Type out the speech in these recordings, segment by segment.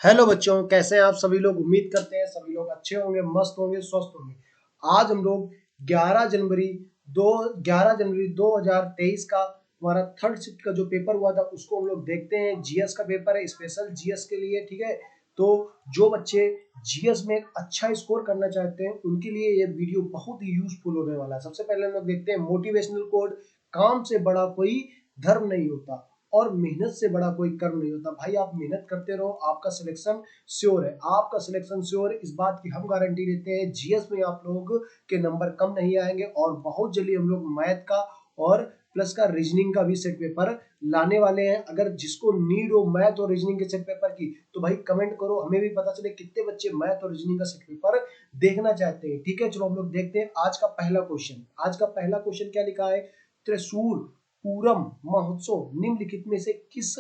Hello बच्चों, कैसे हैं आप सभी लोग। उम्मीद करते हैं सभी लोग अच्छे होंगे, मस्त होंगे, स्वस्थ होंगे। आज हम लोग 11 जनवरी 2023 का हमारा थर्ड शिफ्ट का जो पेपर हुआ था उसको हम लोग देखते हैं। जीएस का पेपर है, स्पेशल जीएस के लिए, ठीक है। तो जो बच्चे जीएस में एक अच्छा स्कोर करना चाहते हैं उनके लिए ये वीडियो बहुत ही यूजफुल होने वाला है। सबसे पहले हम लोग देखते हैं मोटिवेशनल कोड। काम से बड़ा कोई धर्म नहीं होता और मेहनत से बड़ा कोई कर्म नहीं होता। भाई आप मेहनत करते रहो, आपका सिलेक्शन श्योर है। आपका सिलेक्शन श्योर है, इस बात की हम गारंटी देते हैं। जीएस में आप लोग के नंबर कम नहीं आएंगे और बहुत जल्दी हम लोग मैथ का और प्लस का रीजनिंग का भी सेट पेपर लाने वाले हैं। अगर जिसको नीड हो मैथ और रीजनिंग के सेट पेपर की तो भाई कमेंट करो, हमें भी पता चले कितने बच्चे मैथ और रीजनिंग का सेट पेपर देखना चाहते हैं। ठीक है, चलो हम लोग देखते हैं आज का पहला क्वेश्चन। आज का पहला क्वेश्चन क्या लिखा है। त्रिशूल पूरम महोत्सव निम्नलिखित में से किस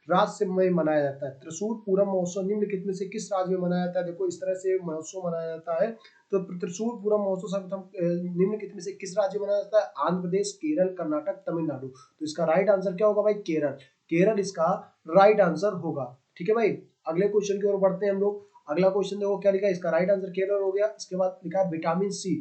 राज्य में मनाया जाता है। त्रिशूल पूरम महोत्सव निम्नलिखित में से किस राज्य में मनाया जाता है। देखो इस तरह से महोत्सव मनाया जाता है। तो त्रिशूल पूरम महोत्सव सर्वप्रथम निम्नलिखित में से किस राज्य में मनाया जाता है। आंध्र प्रदेश, केरल, कर्नाटक, तमिलनाडु। तो इसका राइट आंसर क्या होगा भाई, केरल। केरल इसका राइट आंसर होगा। ठीक है भाई, अगले क्वेश्चन की ओर बढ़ते हैं हम लोग। अगला क्वेश्चन देखो क्या लिखा है, इसका राइट आंसर केरल हो गया। इसके बाद लिखा है विटामिन सी।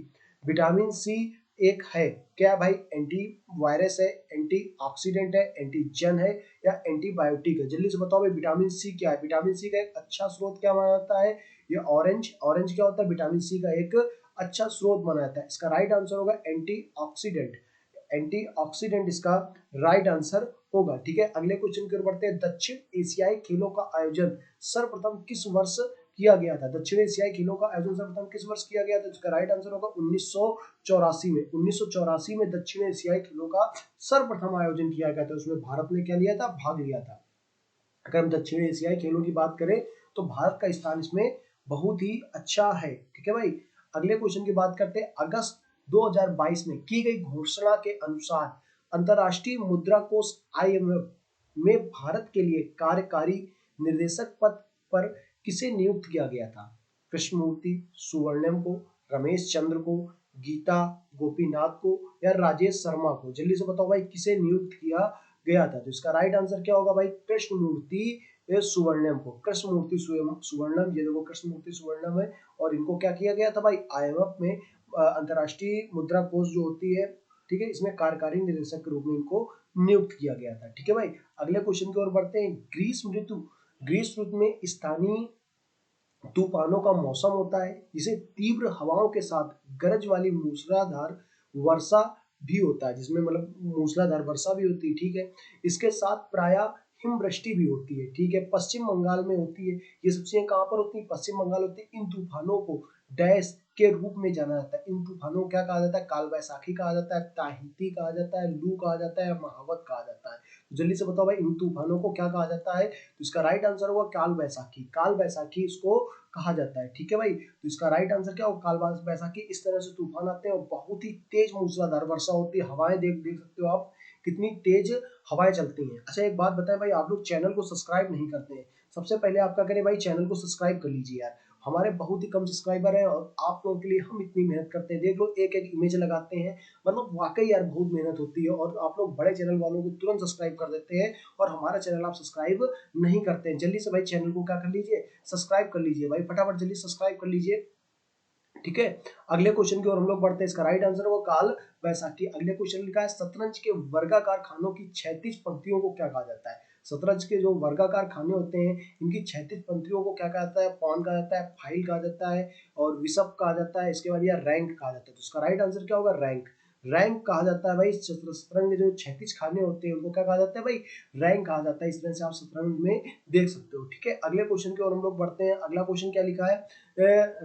विटामिन सी एक है क्या भाई, एंटी वायरस है, एंटी ऑक्सीडेंट है, एंटीजन है या एंटीबायोटिक है। जल्दी से बताओ भाई विटामिन सी क्या है। विटामिन सी का एक अच्छा स्रोत क्या माना जाता है, ये ऑरेंज। ऑरेंज क्या होता है, विटामिन सी का एक अच्छा स्रोत माना जाता है। इसका राइट आंसर होगा एंटीऑक्सीडेंट। एंटीऑक्सीडेंट इसका राइट आंसर होगा। ठीक है, अगले क्वेश्चन की ओर बढ़ते हैं। दक्षिण एशियाई खेलों का आयोजन सर्वप्रथम किस वर्ष किया गया था। दक्षिण एशियाई खेलों का आयोजन सर्वप्रथम किस वर्ष किया गया था। इसका राइट आंसर होगा 1984 में। 1984 में दक्षिण एशियाई खेलों का सर्वप्रथम आयोजन किया गया था। उसमें भारत ने क्या लिया था, भाग लिया था। अगर हम दक्षिण एशियाई खेलों की बात करें तो भारत का स्थान इसमें बहुत ही अच्छा है। ठीक है भाई, अगले क्वेश्चन की बात करते हैं। अगस्त 2022 में की गई घोषणा के अनुसार अंतरराष्ट्रीय मुद्रा कोष आईएमएफ में भारत के लिए कार्यकारी निर्देशक पद पर किसे नियुक्त किया गया था। कृष्णमूर्ति सुवर्णम को, रमेश चंद्र को, गीता गोपीनाथ को या राजेश शर्मा को। जल्दी से बताओ भाई किसे नियुक्त किया गया था। तो इसका राइट आंसर क्या होगा भाई, कृष्णमूर्ति सुवर्णम को। कृष्णमूर्ति सुवर्णम, ये देखो कृष्णमूर्ति सुवर्णम है। और इनको क्या किया गया था भाई, आईएमएफ में अंतरराष्ट्रीय मुद्रा कोष जो होती है, ठीक है, इसमें कार्यकारी निदेशक के रूप में इनको नियुक्त किया गया था। ठीक है भाई, अगले क्वेश्चन की ओर बढ़ते हैं। ग्रीष्म ऋतु में स्थानीय तूफानों का मौसम होता है जिसे तीव्र हवाओं के साथ गरज वाली मूसलाधार वर्षा भी होता है, जिसमें मतलब मूसलाधार वर्षा भी होती है। ठीक है, इसके साथ प्रायः हिमवृष्टि भी होती है। ठीक है, पश्चिम बंगाल में होती है। ये सब चीजें कहाँ पर होती है, पश्चिम बंगाल होती है। इन तूफानों को डैश के रूप में जाना जाता है। इन तूफानों को क्या कहा जाता है, काल वैसाखी कहा जाता है, ताहिती कहा जाता है, लू कहा जाता है, महावत कहा जाता है। तो जल्दी से बताओ भाई इन तूफानों को क्या कहा जाता है। तो इसका राइट आंसर होगा काल वैसाखी। काल वैसाखी इसको कहा जाता है। ठीक है भाई, तो इसका राइट आंसर क्या होगा, काल वैसाखी। इस तरह से तूफान आते हैं और बहुत ही तेज मूसलाधार वर्षा होती है। हवाएं देख देख सकते हो आप कितनी तेज हवाएं चलती हैं। अच्छा एक बात बताएं भाई, आप लोग चैनल को सब्सक्राइब नहीं करते हैं। सबसे पहले आप क्या करें भाई, चैनल को सब्सक्राइब कर लीजिए यार। हमारे बहुत ही कम सब्सक्राइबर हैं और आप लोगों के लिए हम इतनी मेहनत करते हैं। देख लो एक एक इमेज लगाते हैं, मतलब वाकई यार बहुत मेहनत होती है। और आप लोग बड़े चैनल वालों को तुरंत सब्सक्राइब कर देते हैं और हमारा चैनल आप सब्सक्राइब नहीं करते हैं। जल्दी से भाई चैनल को क्या कर लीजिए, सब्सक्राइब कर लीजिए भाई, फटाफट जल्दी सब्सक्राइब कर लीजिए। ठीक है, अगले क्वेश्चन की ओर हम लोग बढ़ते हैं। इसका राइट आंसर होगा काल वैसाखी। अगले क्वेश्चन लिखा है शतरंज के वर्गाकार खानों की 36 पंक्तियों को क्या कहा जाता है। शतरंज के जो वर्गाकार खाने होते हैं इनकी 36 पंक्तियों को क्या कहा जाता है, पॉन कहा जाता है, फाइल कहा जाता है और विशप कहा जाता है। इसके बाद यह रैंक कहा जाता है। तो इसका राइट आंसर क्या होगा, रैंक। रैंक कहा जाता है भाई। शतरंज के जो 36 खाने होते हैं उनको क्या कहा जाता है भाई, रैंक कहा जाता है। इस तरह से आप शतरंज में देख सकते हो। ठीक है, अगले क्वेश्चन की ओर हम लोग बढ़ते हैं। अगला क्वेश्चन क्या लिखा है,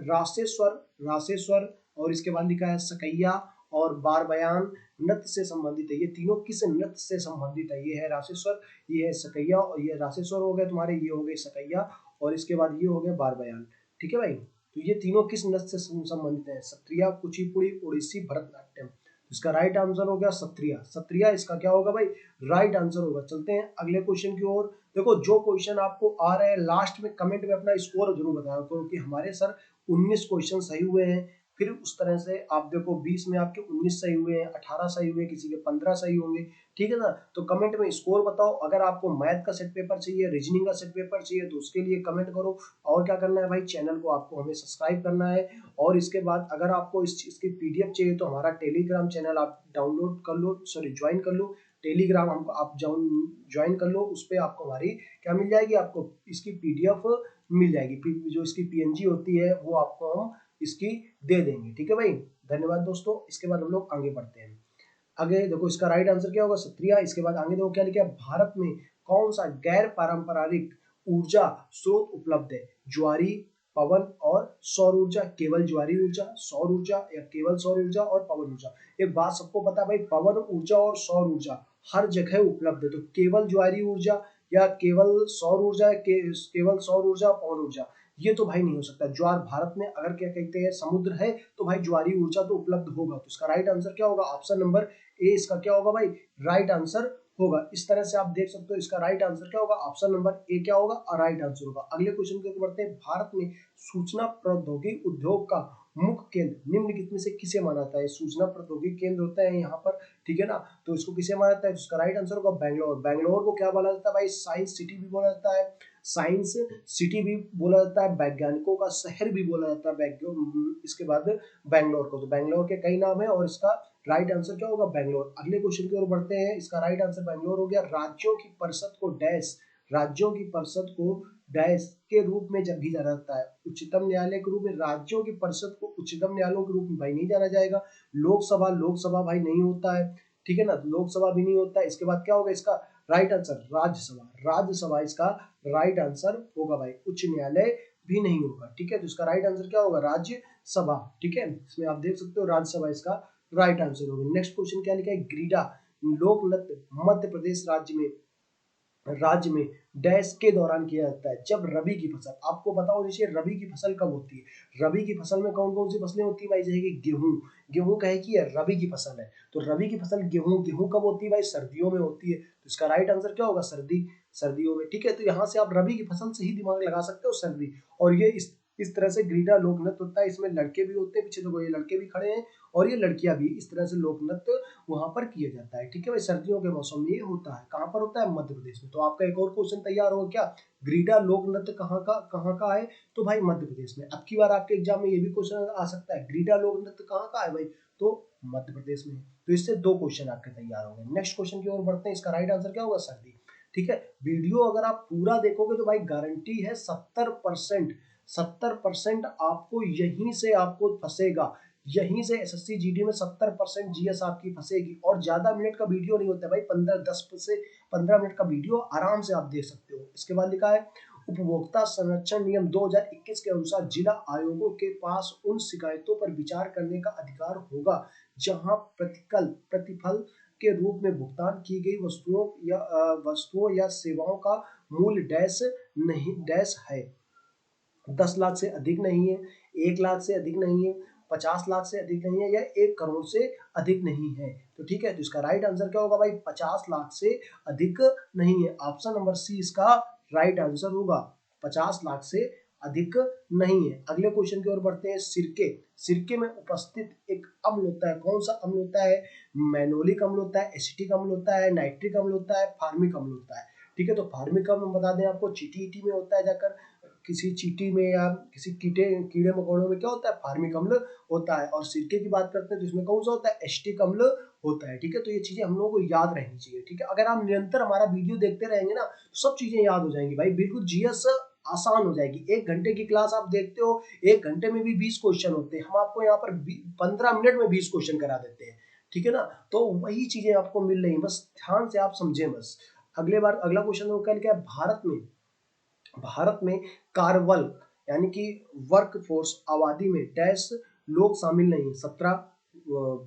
राशेश्वर राशेश्वर और इसके बाद लिखा है सकैया और बार बयान नृत्य से संबंधित है। ये तीनों किस नृत्य से संबंधित है, ये है राशेश्वर, ये है सकैया और ये राशेश्वर हो गए तुम्हारे, ये हो गए सकैया और इसके बाद ये हो गए बार बयान। ठीक है भाई, तो ये तीनों किस नृत्य से संबंधित है, सत्रिया, कुचिपुड़ी, ओडिसी, भरतनाट्यम। इसका राइट आंसर हो गया सत्रिया। सत्रिया इसका क्या होगा भाई, राइट आंसर होगा। चलते हैं अगले क्वेश्चन की ओर। देखो जो क्वेश्चन आपको आ रहे हैं लास्ट में कमेंट में अपना स्कोर जरूर बताया, क्योंकि हमारे सर 19 क्वेश्चन सही हुए हैं, फिर उस तरह से आप देखो 20 में आपके 19 सही हुए हैं, 18 सही हुए, किसी के 15 सही होंगे, ठीक है ना। तो कमेंट में स्कोर बताओ। अगर आपको मैथ का सेट पेपर चाहिए, रीजनिंग का सेट पेपर चाहिए, तो उसके लिए कमेंट करो। और क्या करना है भाई, चैनल को आपको हमें सब्सक्राइब करना है। और इसके बाद अगर आपको इस चीज की पीडीएफ चाहिए तो हमारा टेलीग्राम चैनल आप डाउनलोड कर लो, सॉरी ज्वाइन कर लो। टेलीग्राम हमको आप ज्वाइन कर लो, उस पर आपको हमारी क्या मिल जाएगी, आपको इसकी पीडीएफ मिल जाएगी। जो इसकी पीएनजी होती है वो आपको हम इसकी दे देंगे, ठीक है भाई। धन्यवाद दोस्तों। इसके बाद हम लोग आगे बढ़ते हैं। आगे देखो इसका राइट आंसर क्या होगा, क्षत्रिय। इसके बाद आगे देखो क्या लिखा है, भारत में कौन सा गैर पारंपरिक ऊर्जा स्रोत उपलब्ध है। ज्वारी, पवन और सौर ऊर्जा। केवल ज्वारी ऊर्जा, सौर ऊर्जा, या केवल सौर ऊर्जा और पवन ऊर्जा। एक बात सबको पता है भाई, पवन ऊर्जा और सौर ऊर्जा हर जगह उपलब्ध है। तो केवल ज्वारी ऊर्जा या केवल सौर ऊर्जा, केवल सौर ऊर्जा, पवन ऊर्जा, ये तो भाई नहीं हो सकता। ज्वार भारत में अगर क्या कहते हैं समुद्र है तो भाई ज्वारी ऊर्जा तो उपलब्ध होगा। तो इसका राइट आंसर क्या होगा, ऑप्शन नंबर ए इसका क्या होगा भाई, राइट आंसर होगा। इस तरह से आप देख सकते हो इसका राइट आंसर क्या होगा, ऑप्शन नंबर ए क्या होगा और राइट आंसर होगा। अगले क्वेश्चन की ओर बढ़ते हैं। भारत में सूचना प्रौद्योगिकी उद्योग का मुख्य केंद्र निम्नलिखित में से किसे माना जाता है। सूचना प्रौद्योगिकी केंद्र होता है यहाँ पर, ठीक है ना। तो इसको किसे माना जाता है, इसका राइट आंसर होगा बैंगलोर। बैंगलोर को क्या बोला जाता है भाई, साइंस सिटी भी बोला जाता है, साइंस सिटी भी बोला जाता है, वैज्ञानिकों का शहर भी बोला जाता है इसके बाद बैंगलोर को। तो बैंगलोर के कई नाम है और इसका राइट आंसर क्या होगा, बैंगलोर। अगले क्वेश्चन की ओर बढ़ते हैं। इसका राइट आंसर बैंगलोर हो गया। राज्यों की परिषद को डैश, राज्यों की परिषद को डैश के रूप में जब भी जाना जाता है, उच्चतम न्यायालय के रूप में। राज्यों की परिषद को उच्चतम न्यायालयों के रूप में भाई नहीं जाना जाएगा। लोकसभा, लोकसभा भाई नहीं होता है, ठीक है ना, लोकसभा भी नहीं होता है। इसके बाद क्या होगा इसका राइट आंसर, राज्यसभा। राज्यसभा इसका राइट आंसर होगा भाई, उच्च न्यायालय भी नहीं होगा, ठीक है। तो इसका राइट आंसर क्या होगा, राज्यसभा, ठीक है। इसमें आप देख सकते हो राज्यसभा इसका राइट आंसर होगा। नेक्स्ट क्वेश्चन क्या लिखा है, ग्रीडा लोक नृत्य मध्य प्रदेश राज्य में डैश के दौरान किया जाता है जब रबी की फसल, आपको पता होना चाहिए रबी की फसल कब होती है। रबी की फसल में कौन कौन सी फसलें होती है भाई, जैसे कि गेहूं, गेहूं कहे कि रबी की फसल है। तो रबी की फसल गेहूं, गेहूं कब होती है भाई, सर्दियों में होती है। तो इसका राइट आंसर क्या होगा, सर्दियों में, ठीक है। तो यहाँ से आप रबी की फसल से ही दिमाग लगा सकते हो, सर्दी। और ये इस तरह से ग्रीडा लोक नृत्य होता है। इसमें लड़के भी होते हैं, पीछे देखो ये लड़के भी खड़े हैं और ये लड़कियां भी। इस तरह से लोक नृत्य वहां पर किया जाता है, ठीक है भाई। सर्दियों के मौसम में ये होता है। कहाँ पर होता है, मध्य प्रदेश में। तो आपका एक और क्वेश्चन तैयार होगा क्या, ग्रीडा लोक नृत्य कहाँ का है, तो भाई मध्य प्रदेश में। अब की बार आपके एग्जाम में ये भी क्वेश्चन आ सकता है, ग्रीडा लोक नृत्य कहाँ का है भाई, तो मध्य प्रदेश में। तो इससे दो क्वेश्चन आपके तैयार हो गए। नेक्स्ट क्वेश्चन की ओर बढ़ते हैं। इसका राइट आंसर क्या होगा, सर्दी, ठीक है। वीडियो अगर आप पूरा देखोगे तो भाई गारंटी है 70% आपको यहीं से आपको फंसेगा, यहीं से एसएससी जीडी में 70% जीएस आपकी फंसेगी। और ज्यादा मिनट का वीडियो नहीं होता है भाई, 10 से 15 मिनट का वीडियो आराम से आप देख सकते हो। इसके बाद लिखा है उपभोक्ता संरक्षण नियम 2021 के अनुसार जिला आयोगों के पास उन शिकायतों पर विचार करने का अधिकार होगा जहां प्रतिफल के रूप में भुगतान की गई वस्तुओं या सेवाओं का मूल्य डैश है। 10 लाख से अधिक नहीं है, 1 लाख से अधिक नहीं है, 50 लाख से अधिक नहीं है, या 1 करोड़ से अधिक नहीं है। तो ठीक है, तो इसका राइट आंसर क्या होगा भाई, 50 लाख से अधिक नहीं है। ऑप्शन नंबर सी इसका राइट आंसर होगा, 50 लाख से अधिक नहीं है। अगले क्वेश्चन की ओर बढ़ते हैं। सिरके में उपस्थित एक अम्ल होता है, कौन सा अम्ल होता है, मैनोलिक अम्ल होता है, एसिटिक अम्ल होता है, नाइट्रिक अम्ल होता है, फार्मिक अम्ल होता है, ठीक है। तो फार्मिक अम्ल बता दें आपको, चीटी में होता है जाकर, किसी चीटी में या किसी कीड़े मकोड़ों में क्या होता है, फार्मिक अम्ल होता है। और सिरके की बात करते हैं तो इसमें कौन सा होता है, एसिटिक अम्ल होता है, ठीक है। तो ये चीजें हम लोगों को याद रहनी चाहिए, ठीक है। अगर आप निरंतर हमारा वीडियो देखते रहेंगे ना तो सब चीजें याद हो जाएंगी भाई, बिल्कुल जीएस आसान हो जाएगी। 1 घंटे की क्लास आप देखते हो, 1 घंटे में भी 20 क्वेश्चन होते हैं, हम आपको यहाँ पर 15 मिनट में 20 क्वेश्चन करा देते हैं, ठीक है ना। तो वही चीजें आपको मिल रही है, बस ध्यान से आप समझें बस। अगला क्वेश्चन क्या है, भारत में कार्बल यानी कि वर्क फोर्स आबादी में डैश लोग शामिल नहीं है, 17,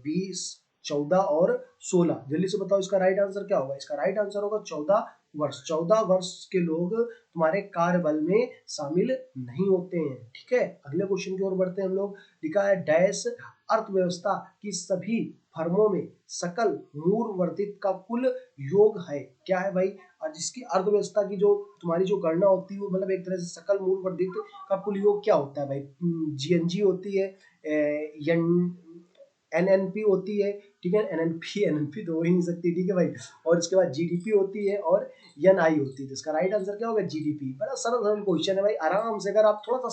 20, 14 और 16। जल्दी से बताओ इसका राइट आंसर क्या होगा, इसका राइट आंसर होगा 14 वर्ष। 14 वर्ष के लोग तुम्हारे कार्यबल में शामिल नहीं होते हैं, ठीक है। अगले क्वेश्चन की ओर बढ़ते हैं हम लोग। लिखा है डैश अर्थव्यवस्था की सभी फर्मों में सकल मूल वर्धित का कुल योग है। क्या है भाई? और जिसकी अर्थव्यवस्था की जो तुम्हारी जो गणना होती है वो मतलब एक तरह से सकल मूल वर्धित का कुल योग क्या होता है भाई? जीएनजी होती है, एनएनपी होती है, ठीक है, एनएनपी तो हो ही नहीं सकती, ठीक है भाई, और इसके बाद जीडीपी होती है और एनआई होती है। तो इसका राइट आंसर क्या होगा? जीडीपी। बड़ा सरल सरल क्वेश्चन है भाई, आराम से अगर आप थोड़ा सा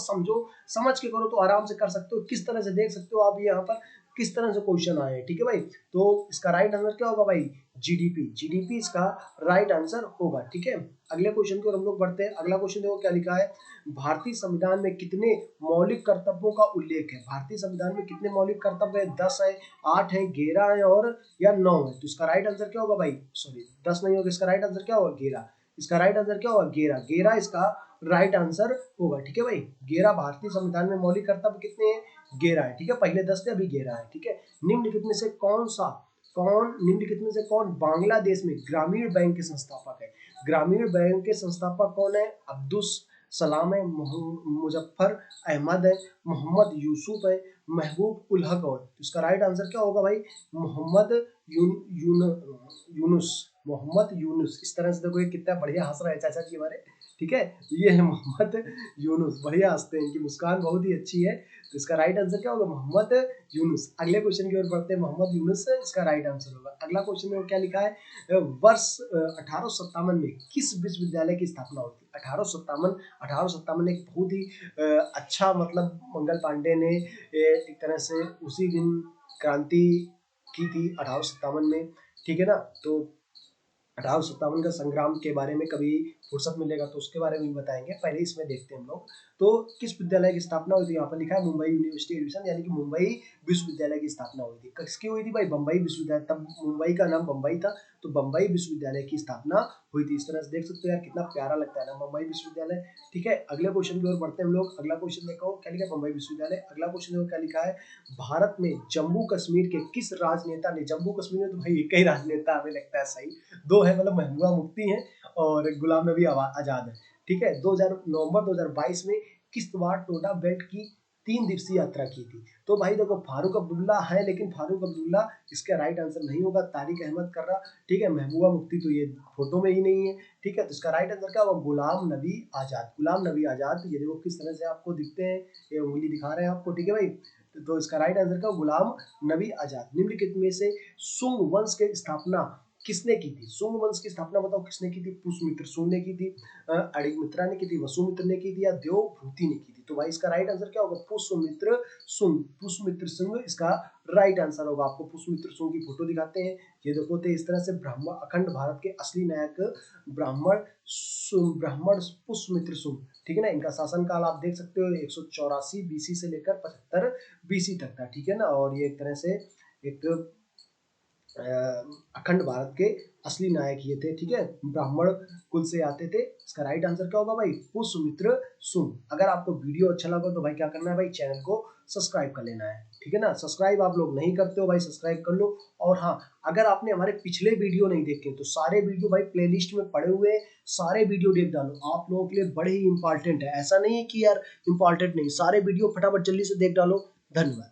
समझ के करो तो आराम से कर सकते हो। किस तरह से देख सकते हो आप यहाँ पर किस तरह से क्वेश्चन आए हैं, ठीक है भाई। तो इसका राइट आंसर क्या होगा भाई? जीडीपी। जीडीपी इसका राइट आंसर होगा, ठीक है। अगले क्वेश्चन की ओर हम लोग बढ़ते हैं। अगला क्वेश्चन देखो क्या लिखा है, भारतीय संविधान में कितने मौलिक कर्तव्यों का उल्लेख है? भारतीय संविधान में कितने मौलिक कर्तव्य है? 10 है, 8 है, 11 है और या 9 है? तो इसका राइट आंसर क्या होगा भाई? सॉरी 10 नहीं होगा, इसका राइट आंसर क्या होगा? 11। इसका राइट आंसर क्या होगा? 11। 11 इसका राइट आंसर होगा, ठीक है भाई। 11 भारतीय संविधान में मौलिक कर्तव्य कितने हैं? 11 है, ठीक है। पहले 10 थे, अभी 11 है, ठीक है। निम्नलिखित में से कौन बांग्लादेश में ग्रामीण बैंक के संस्थापक है? ग्रामीण बैंक के संस्थापक कौन है? अब्दुल सलाम है, मुजफ्फर अहमद है, मोहम्मद यूसुफ है, महबूब उल हक और। इसका राइट आंसर क्या होगा भाई? मोहम्मद यूनुस। मोहम्मद यूनुस। इस तरह से देखो ये कितना बढ़िया हंस रहा है चाचा जी हमारे, ठीक है। ये है मोहम्मद यूनुस, बढ़िया हंसते हैं, इनकी मुस्कान बहुत ही अच्छी है। तो इसका राइट आंसर क्या होगा? मोहम्मद यूनुस। अगले क्वेश्चन की ओर बढ़ते हैं। मोहम्मद यूनुस इसका राइट आंसर होगा। अगला क्वेश्चन में क्या लिखा है, वर्ष 1857 में किस विश्वविद्यालय की स्थापना होती है? 1857 एक बहुत ही अच्छा मतलब मंगल पांडे ने एक तरह से उसी दिन क्रांति की थी 1857 में, ठीक है ना। तो 1857 का संग्राम के बारे में कभी फुर्सत मिलेगा तो उसके बारे में भी बताएंगे, पहले इसमें देखते हैं हम लोग। तो किस विद्यालय की स्थापना हुई थी? यहाँ पर लिखा है मुंबई यूनिवर्सिटी एडिशन, यानी कि मुंबई विश्वविद्यालय की स्थापना हुई थी। किसकी हुई थी भाई? बम्बई विश्वविद्यालय, तब मुंबई का नाम बम्बई था, तो बम्बई विश्वविद्यालय की स्थापना हुई थी। इस तरह से देख सकते हो यार कितना प्यारा लगता है ना बम्बई विश्वविद्यालय, ठीक है। अगले क्वेश्चन की ओर बढ़ते हैं हम लोग। अगला क्वेश्चन देखो क्या लिखा है, बम्बई विश्वविद्यालय। अगला क्वेश्चन देखो क्या लिखा है, भारत में जम्मू कश्मीर के किस राजनेता ने, जम्मू कश्मीर में तो भाई एक ही राजनेता हमें लगता है सही, दो है, मतलब महबूबा मुफ्ती है और गुलाम नबी आजाद है, ठीक है। नवंबर 2022 में किश्तवाड़ टोडा बेल्ट की 3 दिवसीय यात्रा की थी। तो भाई देखो फारूक अब्दुल्ला है, लेकिन फारूक अब्दुल्ला इसका राइट आंसर नहीं होगा। तारिक अहमद कर्रा, ठीक है। महबूबा मुफ्ती तो ये फोटो में ही नहीं है, ठीक है। तो इसका राइट आंसर क्या होगा? गुलाम नबी आजाद। गुलाम नबी आजाद, ये देखो किस तरह से आपको दिखते हैं, ये उंगली दिखा रहे हैं आपको, ठीक है भाई। तो इसका राइट आंसर क्या? गुलाम नबी आजाद। निम्नलिखित में से सुंग वंश के स्थापना किसने की थी? सुंग वंश की स्थापना बताओ किसने की थी? पुष्यमित्र सुंग ने की थी, अड़िगमित्रा ने की थी, वसुमित्र ने की थी या देवभूति ने की थी? तो भाई इसका राइट आंसर क्या होगा? पुष्यमित्र सुंग। पुष्यमित्र सुंग इसका राइट आंसर होगा। आपको पुष्यमित्र सुंग की फोटो दिखाते हैं, ये देखो। तो इस तरह से ब्राह्मण अखंड भारत के असली नायक ब्राह्मण पुष्यमित्र सुंग, ठीक है ना। इनका शासनकाल आप देख सकते हो 184 बीसी से लेकर 75 बीसी तक था, ठीक है ना। और ये एक तरह से एक अखंड भारत के असली नायक ये थे, ठीक है। ब्राह्मण कुल से आते थे। इसका राइट आंसर क्या होगा भाई? पुष्यमित्र सुंग। अगर आपको वीडियो अच्छा लगा तो भाई क्या करना है भाई? चैनल को सब्सक्राइब कर लेना है, ठीक है ना। सब्सक्राइब आप लोग नहीं करते हो भाई, सब्सक्राइब कर लो। और हाँ, अगर आपने हमारे पिछले वीडियो नहीं देखे तो सारे वीडियो भाई प्लेलिस्ट में पड़े हुए हैं, सारे वीडियो देख डालो, आप लोगों के लिए बड़े ही इंपॉर्टेंट है। ऐसा नहीं है कि यार इंपॉर्टेंट नहीं, सारे वीडियो फटाफट जल्दी से देख डालो। धन्यवाद।